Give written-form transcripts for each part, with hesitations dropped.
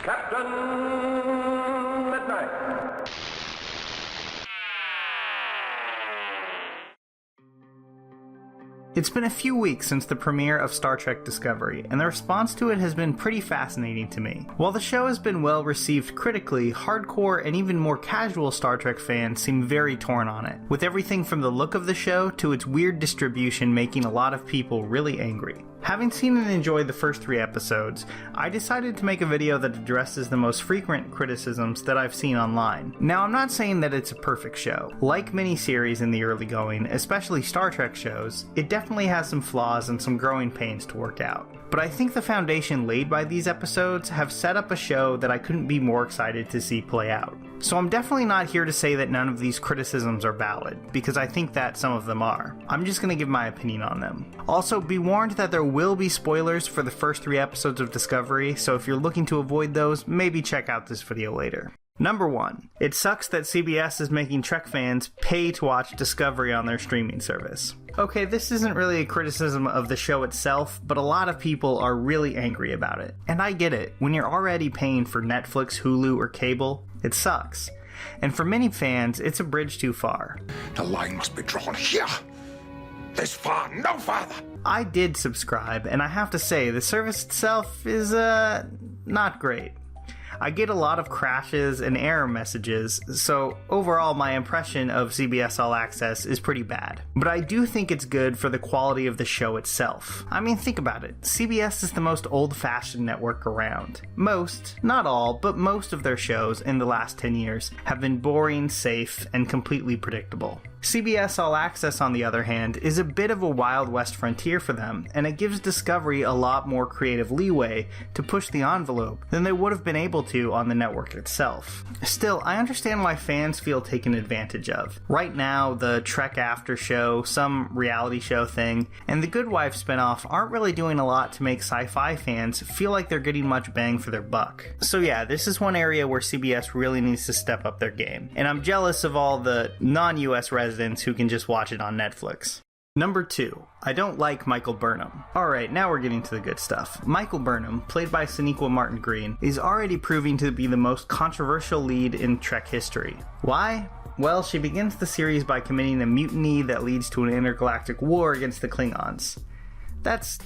Captain Midnight. It's been a few weeks since the premiere of Star Trek Discovery, and the response to it has been pretty fascinating to me. While the show has been well received critically, hardcore and even more casual Star Trek fans seem very torn on it, with everything from the look of the show to its weird distribution making a lot of people really angry. Having seen and enjoyed the first 3 episodes, I decided to make a video that addresses the most frequent criticisms that I've seen online. Now, I'm not saying that it's a perfect show. Like many series in the early going, especially Star Trek shows, it definitely has some flaws and some growing pains to work out. But I think the foundation laid by these episodes have set up a show that I couldn't be more excited to see play out. So I'm definitely not here to say that none of these criticisms are valid, because I think that some of them are. I'm just going to give my opinion on them. Also, be warned that there will be spoilers for the first 3 episodes of Discovery, so if you're looking to avoid those, maybe check out this video later. Number 1. It sucks that CBS is making Trek fans pay to watch Discovery on their streaming service. Okay, this isn't really a criticism of the show itself, but a lot of people are really angry about it. And I get it. When you're already paying for Netflix, Hulu, or cable, it sucks. And for many fans, it's a bridge too far. The line must be drawn here. This far, no farther. I did subscribe, and I have to say, the service itself is, not great. I get a lot of crashes and error messages, so overall my impression of CBS All Access is pretty bad. But I do think it's good for the quality of the show itself. I mean, think about it. CBS is the most old-fashioned network around. Most, not all, but most of their shows in the last 10 years have been boring, safe, and completely predictable. CBS All Access, on the other hand, is a bit of a Wild West frontier for them, and it gives Discovery a lot more creative leeway to push the envelope than they would have been able to on the network itself. Still, I understand why fans feel taken advantage of. Right now, the Trek After show, some reality show thing, and the Good Wife spinoff aren't really doing a lot to make sci-fi fans feel like they're getting much bang for their buck. So yeah, this is one area where CBS really needs to step up their game, and I'm jealous of all the non-US residents who can just watch it on Netflix. Number 2. I don't like Michael Burnham. Alright, now we're getting to the good stuff. Michael Burnham, played by Sonequa Martin Green, is already proving to be the most controversial lead in Trek history. Why? Well, she begins the series by committing a mutiny that leads to an intergalactic war against the Klingons. That's,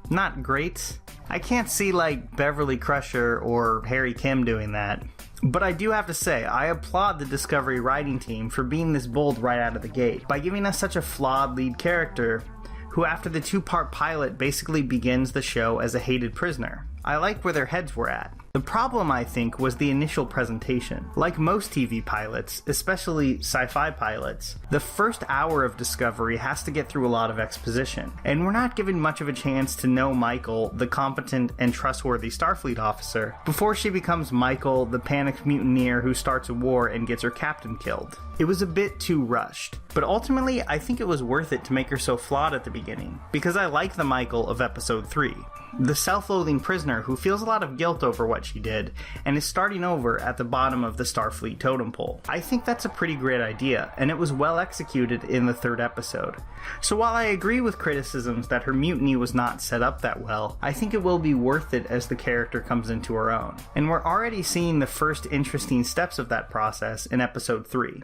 not great. I can't see like Beverly Crusher or Harry Kim doing that. But I do have to say, I applaud the Discovery writing team for being this bold right out of the gate, by giving us such a flawed lead character, who after the 2-part pilot basically begins the show as a hated prisoner. I like where their heads were at. The problem, I think, was the initial presentation. Like most TV pilots, especially sci-fi pilots, the first hour of Discovery has to get through a lot of exposition, and we're not given much of a chance to know Michael, the competent and trustworthy Starfleet officer, before she becomes Michael, the panicked mutineer who starts a war and gets her captain killed. It was a bit too rushed, but ultimately I think it was worth it to make her so flawed at the beginning, because I like the Michael of episode 3. The self-loathing prisoner who feels a lot of guilt over what she did and is starting over at the bottom of the Starfleet totem pole. I think that's a pretty great idea, and it was well executed in the 3rd episode. So while I agree with criticisms that her mutiny was not set up that well, I think it will be worth it as the character comes into her own. And we're already seeing the first interesting steps of that process in episode 3.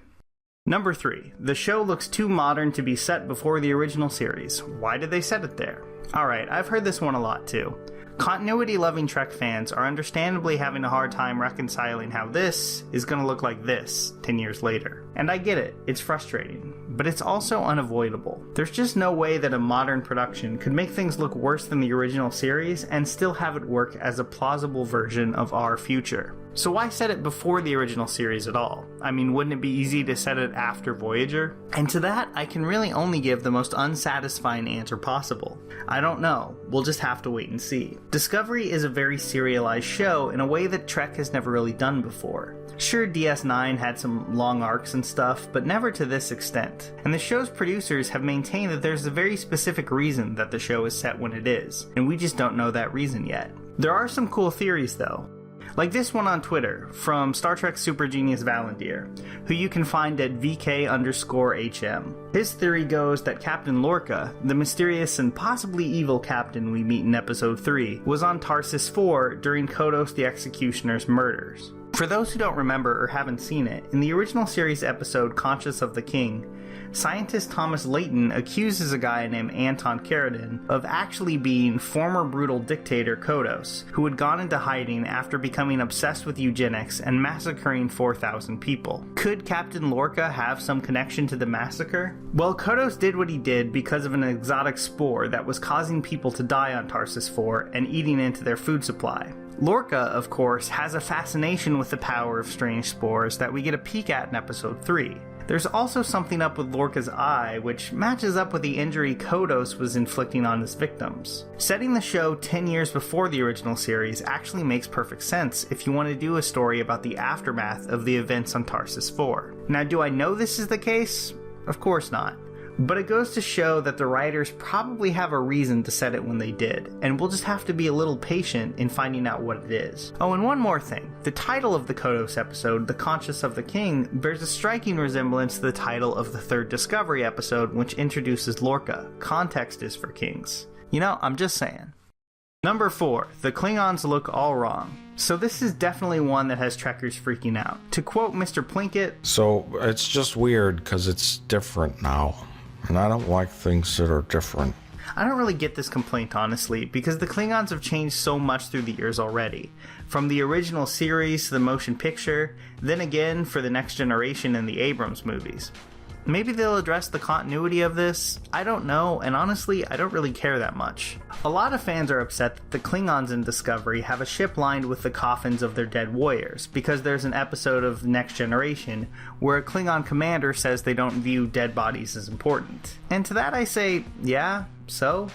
Number 3. The show looks too modern to be set before the original series. Why did they set it there? Alright, I've heard this one a lot too. Continuity-loving Trek fans are understandably having a hard time reconciling how this is going to look like this 10 years later. And I get it, it's frustrating, but it's also unavoidable. There's just no way that a modern production could make things look worse than the original series and still have it work as a plausible version of our future. So why set it before the original series at all? I mean, wouldn't it be easy to set it after Voyager? And to that, I can really only give the most unsatisfying answer possible. I don't know. We'll just have to wait and see. Discovery is a very serialized show in a way that Trek has never really done before. Sure, DS9 had some long arcs and stuff, but never to this extent. And the show's producers have maintained that there's a very specific reason that the show is set when it is, and we just don't know that reason yet. There are some cool theories though. Like this one on Twitter from Star Trek Super Genius Valandier, who you can find at VK_HM. His theory goes that Captain Lorca, the mysterious and possibly evil captain we meet in episode 3, was on Tarsus 4 during Kodos the Executioner's murders. For those who don't remember or haven't seen it, in the original series episode Conscious of the King, scientist Thomas Layton accuses a guy named Anton Carradine of actually being former brutal dictator Kodos, who had gone into hiding after becoming obsessed with eugenics and massacring 4,000 people. Could Captain Lorca have some connection to the massacre? Well, Kodos did what he did because of an exotic spore that was causing people to die on Tarsus 4 and eating into their food supply. Lorca, of course, has a fascination with the power of strange spores that we get a peek at in episode 3. There's also something up with Lorca's eye, which matches up with the injury Kodos was inflicting on his victims. Setting the show 10 years before the original series actually makes perfect sense if you want to do a story about the aftermath of the events on Tarsus 4. Now, do I know this is the case? Of course not. But it goes to show that the writers probably have a reason to set it when they did, and we'll just have to be a little patient in finding out what it is. Oh, and one more thing. The title of the Kodos episode, The Conscience of the King, bears a striking resemblance to the title of the third Discovery episode, which introduces Lorca. Context is for kings. You know, I'm just saying. Number 4. The Klingons look all wrong. So this is definitely one that has Trekkers freaking out. To quote Mr. Plinkett, "So it's just weird because it's different now. And I don't like things that are different." I don't really get this complaint, honestly, because the Klingons have changed so much through the years already. From the original series to the motion picture, then again for the Next Generation and the Abrams movies. Maybe they'll address the continuity of this, I don't know, and honestly, I don't really care that much. A lot of fans are upset that the Klingons in Discovery have a ship lined with the coffins of their dead warriors, because there's an episode of Next Generation where a Klingon commander says they don't view dead bodies as important. And to that I say, yeah, so?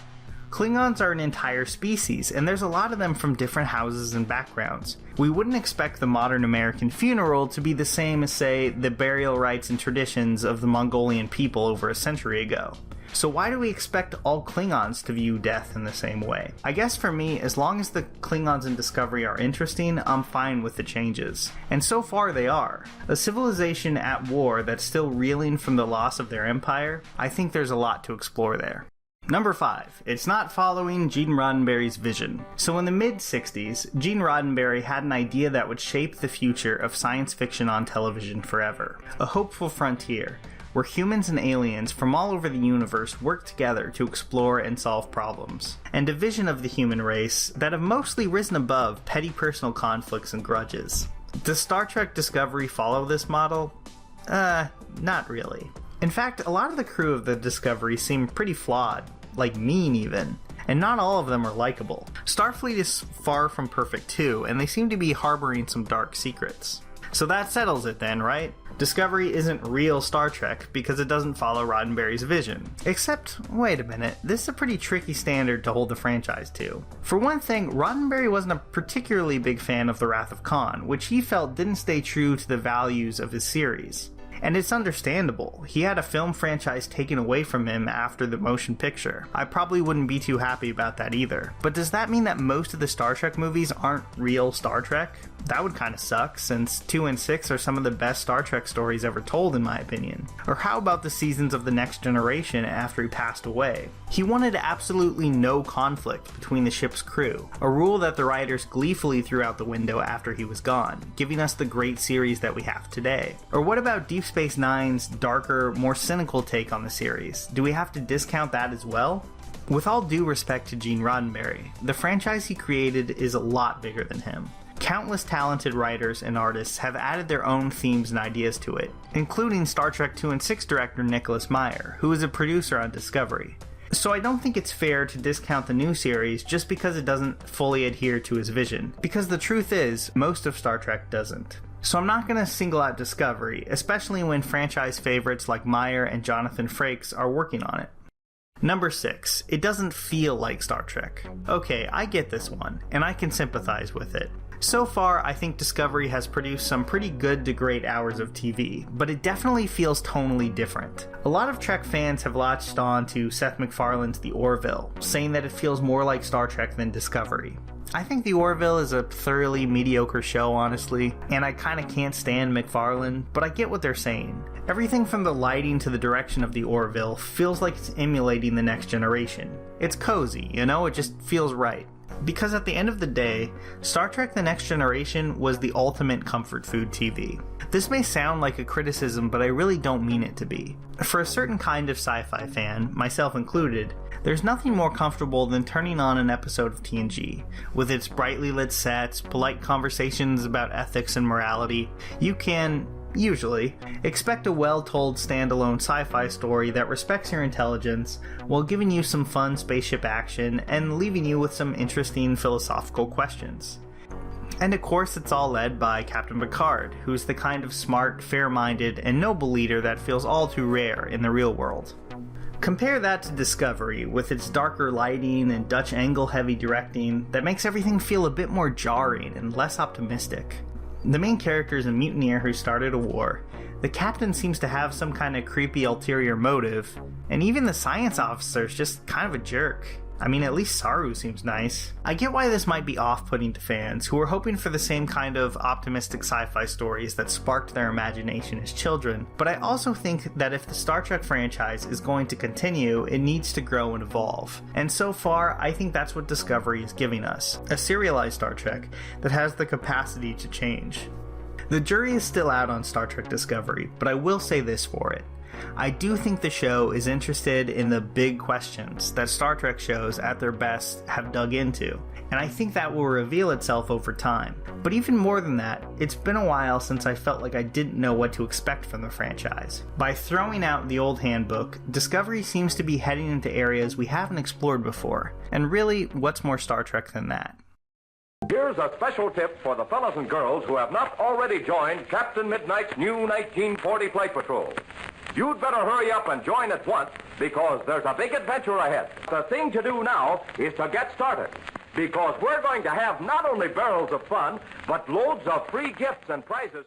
Klingons are an entire species, and there's a lot of them from different houses and backgrounds. We wouldn't expect the modern American funeral to be the same as, say, the burial rites and traditions of the Mongolian people over a century ago. So why do we expect all Klingons to view death in the same way? I guess for me, as long as the Klingons in Discovery are interesting, I'm fine with the changes. And so far they are. A civilization at war that's still reeling from the loss of their empire, I think there's a lot to explore there. Number 5. It's not following Gene Roddenberry's vision. So in the mid-60s, Gene Roddenberry had an idea that would shape the future of science fiction on television forever. A hopeful frontier, where humans and aliens from all over the universe work together to explore and solve problems. And a vision of the human race that have mostly risen above petty personal conflicts and grudges. Does Star Trek Discovery follow this model? Not really. In fact, a lot of the crew of the Discovery seem pretty flawed, like mean even, and not all of them are likable. Starfleet is far from perfect too, and they seem to be harboring some dark secrets. So that settles it then, right? Discovery isn't real Star Trek because it doesn't follow Roddenberry's vision. Except, wait a minute, this is a pretty tricky standard to hold the franchise to. For one thing, Roddenberry wasn't a particularly big fan of The Wrath of Khan, which he felt didn't stay true to the values of his series. And it's understandable. He had a film franchise taken away from him after the motion picture. I probably wouldn't be too happy about that either. But does that mean that most of the Star Trek movies aren't real Star Trek? That would kind of suck, since 2 and 6 are some of the best Star Trek stories ever told in my opinion. Or how about the seasons of The Next Generation after he passed away? He wanted absolutely no conflict between the ship's crew, a rule that the writers gleefully threw out the window after he was gone, giving us the great series that we have today. Or what about Deep Space Nine's darker, more cynical take on the series? Do we have to discount that as well? With all due respect to Gene Roddenberry, the franchise he created is a lot bigger than him. Countless talented writers and artists have added their own themes and ideas to it, including Star Trek 2 and 6 director Nicholas Meyer, who is a producer on Discovery. So I don't think it's fair to discount the new series just because it doesn't fully adhere to his vision, because the truth is, most of Star Trek doesn't. So I'm not going to single out Discovery, especially when franchise favorites like Meyer and Jonathan Frakes are working on it. Number 6. It doesn't feel like Star Trek. Okay, I get this one, and I can sympathize with it. So far, I think Discovery has produced some pretty good to great hours of TV, but it definitely feels tonally different. A lot of Trek fans have latched on to Seth MacFarlane's The Orville, saying that it feels more like Star Trek than Discovery. I think The Orville is a thoroughly mediocre show, honestly, and I kinda can't stand McFarlane, but I get what they're saying. Everything from the lighting to the direction of The Orville feels like it's emulating The Next Generation. It's cozy, you know, it just feels right. Because at the end of the day, Star Trek The Next Generation was the ultimate comfort food TV. This may sound like a criticism, but I really don't mean it to be. For a certain kind of sci-fi fan, myself included, there's nothing more comfortable than turning on an episode of TNG. With its brightly lit sets, polite conversations about ethics and morality, you can, usually, expect a well-told standalone sci-fi story that respects your intelligence while giving you some fun spaceship action and leaving you with some interesting philosophical questions. And of course it's all led by Captain Picard, who's the kind of smart, fair-minded, and noble leader that feels all too rare in the real world. Compare that to Discovery, with its darker lighting and Dutch angle-heavy directing that makes everything feel a bit more jarring and less optimistic. The main character is a mutineer who started a war, the captain seems to have some kind of creepy ulterior motive, and even the science officer's just kind of a jerk. I mean, at least Saru seems nice. I get why this might be off-putting to fans who are hoping for the same kind of optimistic sci-fi stories that sparked their imagination as children, but I also think that if the Star Trek franchise is going to continue, it needs to grow and evolve. And so far, I think that's what Discovery is giving us, a serialized Star Trek that has the capacity to change. The jury is still out on Star Trek Discovery, but I will say this for it. I do think the show is interested in the big questions that Star Trek shows at their best have dug into, and I think that will reveal itself over time. But even more than that, it's been a while since I felt like I didn't know what to expect from the franchise. By throwing out the old handbook, Discovery seems to be heading into areas we haven't explored before, and really, what's more Star Trek than that? Here's a special tip for the fellas and girls who have not already joined Captain Midnight's new 1940 Flight Patrol. You'd better hurry up and join at once, because there's a big adventure ahead. The thing to do now is to get started, because we're going to have not only barrels of fun, but loads of free gifts and prizes.